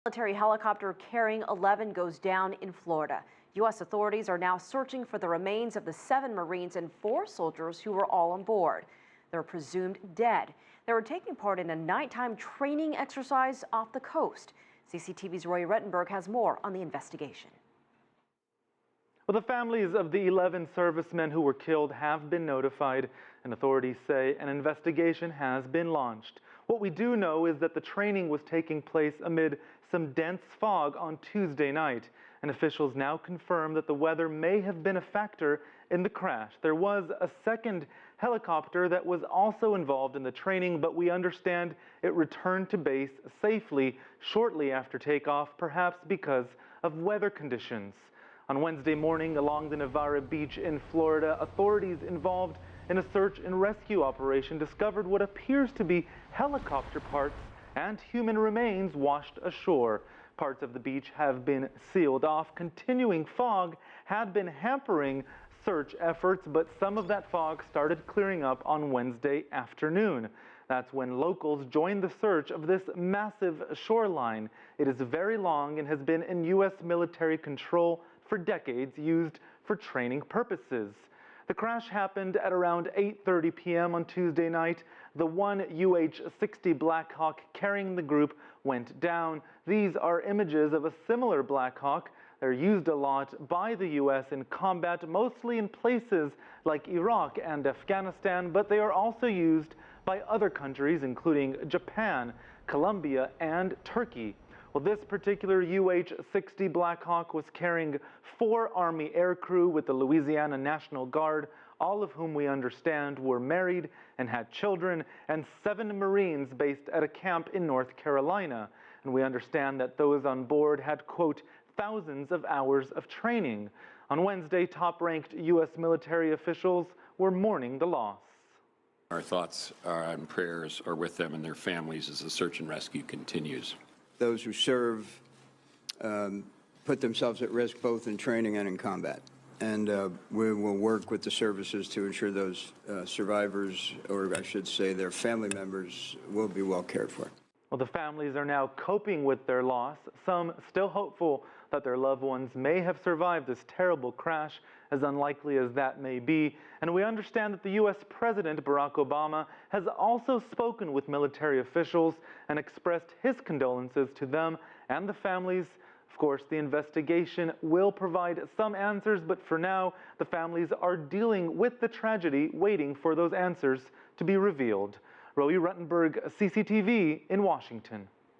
Military helicopter carrying 11 goes down in Florida. U.S. authorities are now searching for the remains of the 7 Marines and 4 soldiers who were all on board. They're presumed dead. They were taking part in a nighttime training exercise off the coast. CCTV's Roy Rettenberg has more on the investigation. Well, the families of the 11 servicemen who were killed have been notified, and authorities say an investigation has been launched. What we do know is that the training was taking place amid some dense fog on Tuesday night, and officials now confirm that the weather may have been a factor in the crash. There was a second helicopter that was also involved in the training, but we understand it returned to base safely shortly after takeoff, perhaps because of weather conditions. On Wednesday morning, along the Navarre Beach in Florida, authorities involved in a search and rescue operation discovered what appears to be helicopter parts and human remains washed ashore. Parts of the beach have been sealed off. Continuing fog had been hampering search efforts, but some of that fog started clearing up on Wednesday afternoon. That's when locals joined the search of this massive shoreline. It is very long and has been in U.S. military control for decades, used for training purposes. The crash happened at around 8:30 p.m. on Tuesday night. The one UH-60 Black Hawk carrying the group went down. These are images of a similar Black Hawk. They're used a lot by the U.S. in combat, mostly in places like Iraq and Afghanistan, but they are also used by other countries, including Japan, Colombia, and Turkey. Well, this particular UH-60 Black Hawk was carrying 4 Army aircrew with the Louisiana National Guard, all of whom we understand were married and had children, and 7 Marines based at a camp in North Carolina. And we understand that those on board had, quote, thousands of hours of training. On Wednesday, top-ranked U.S. military officials were mourning the loss. Our thoughts and prayers are with them and their families as the search and rescue continues. Those who serve put themselves at risk both in training and in combat. And we will work with the services to ensure those survivors, or I should say their family members, will be well cared for. Well, the families are now coping with their loss, some still hopeful that their loved ones may have survived this terrible crash, as unlikely as that may be. And we understand that the U.S. President Barack Obama has also spoken with military officials and expressed his condolences to them and the families. Of course, the investigation will provide some answers, but for now, the families are dealing with the tragedy, waiting for those answers to be revealed. Roy Rettenberg, CCTV in Washington.